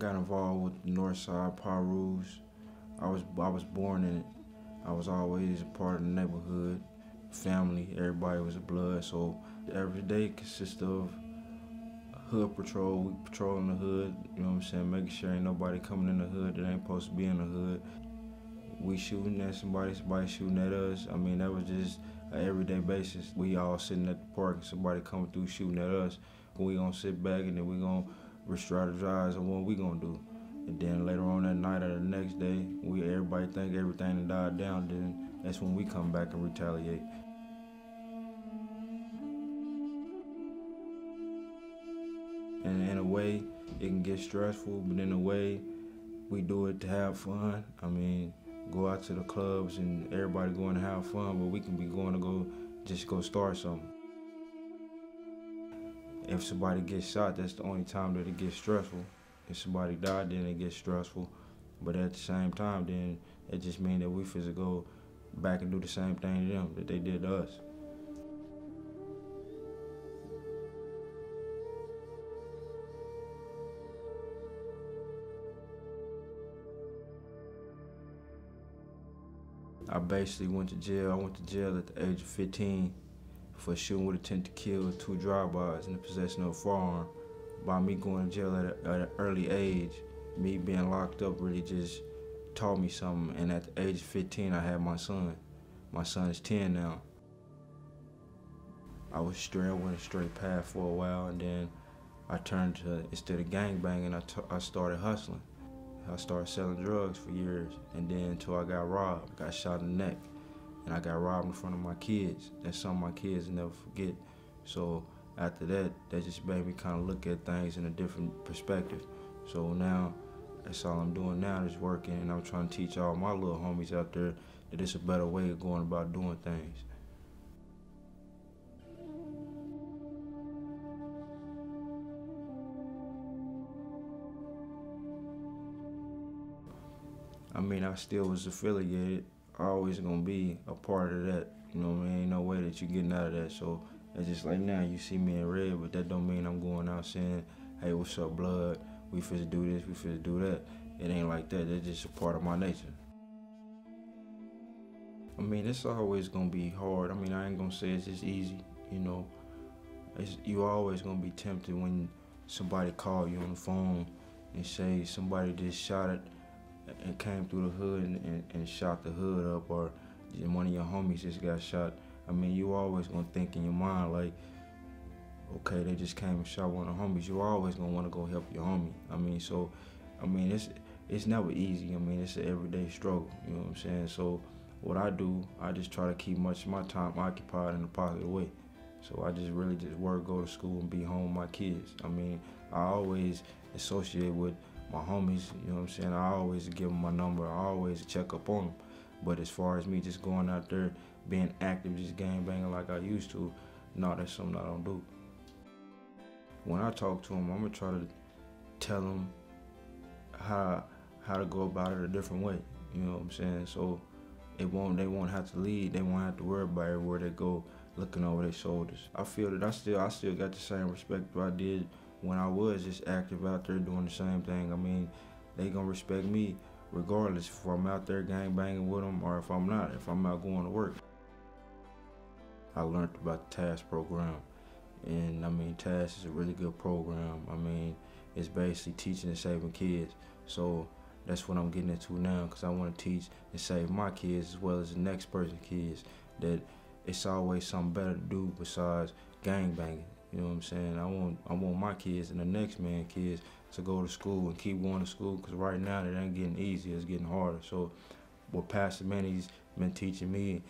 got involved with the Northside Power Rules. I was born in it. I was always a part of the neighborhood, family, everybody was a blood. So every day consists of hood patrol. We patrolling the hood, you know what I'm saying, making sure ain't nobody coming in the hood that ain't supposed to be in the hood. We shooting at somebody shooting at us. I mean, that was just an everyday basis. We all sitting at the park and somebody coming through shooting at us. We gonna sit back and then we gonna strategize on what we gonna do. And then later on that night or the next day, everybody think everything died down, then that's when we come back and retaliate. And in a way, it can get stressful, but in a way, we do it to have fun. I mean, go out to the clubs and everybody going to have fun, but we can be going to just go start something. If somebody gets shot, that's the only time that it gets stressful. If somebody died, then it gets stressful. But at the same time, then it just means that we physically go back and do the same thing to them that they did to us. I basically went to jail. I went to jail at the age of 15 for shooting with intent to kill 2 drive-bys in the possession of a firearm. By me going to jail at an early age, me being locked up really just taught me something. And at the age of 15, I had my son. My son is 10 now. I went a straight path for a while, and then I turned to, instead of gangbanging, I started hustling. I started selling drugs for years, and then until I got robbed, got shot in the neck, and I got robbed in front of my kids. That's something my kids will never forget. So after that, that just made me kind of look at things in a different perspective. So now, that's all I'm doing now is working, and I'm trying to teach all my little homies out there that it's a better way of going about doing things. I mean, I still was affiliated. I always gonna be a part of that. You know what I mean? Ain't no way that you getting out of that. So it's just like now you see me in red, but that don't mean I'm going out saying, hey, what's up, blood? We finna do this, we finna do that. It ain't like that. That's just a part of my nature. I mean, it's always gonna be hard. I mean, I ain't gonna say it's just easy, you know. You always gonna be tempted when somebody call you on the phone and say somebody just shot it and came through the hood and shot the hood up, or one of your homies just got shot. I mean, you always gonna think in your mind like, okay, they just came and shot one of the homies. You always gonna wanna go help your homie. I mean, so, I mean, it's never easy. I mean, it's an everyday struggle, you know what I'm saying? So what I do, I just try to keep much of my time occupied in a positive way. So I just really just work, go to school, and be home with my kids. I mean, I always associate with my homies, you know what I'm saying? I always give them my number. I always check up on them. But as far as me just going out there, being active, just gangbanging like I used to, no, that's something I don't do. When I talk to them, I'm gonna try to tell them how to go about it a different way, you know what I'm saying? So they won't have to lead. They won't have to worry about everywhere they go looking over their shoulders. I feel that I still got the same respect that I did when I was just active out there doing the same thing. I mean, they gonna respect me regardless if I'm out there gangbanging with them or if I'm not, if I'm out going to work. I learned about the T.A.S.K program, and I mean, T.A.S.K is a really good program. I mean, it's basically teaching and saving kids. So that's what I'm getting into now, because I want to teach and save my kids as well as the next person's kids, that it's always something better to do besides gangbanging. You know what I'm saying? I want my kids and the next man's kids to go to school and keep going to school, because right now it ain't getting easier, it's getting harder. So what Pastor Manny's been teaching me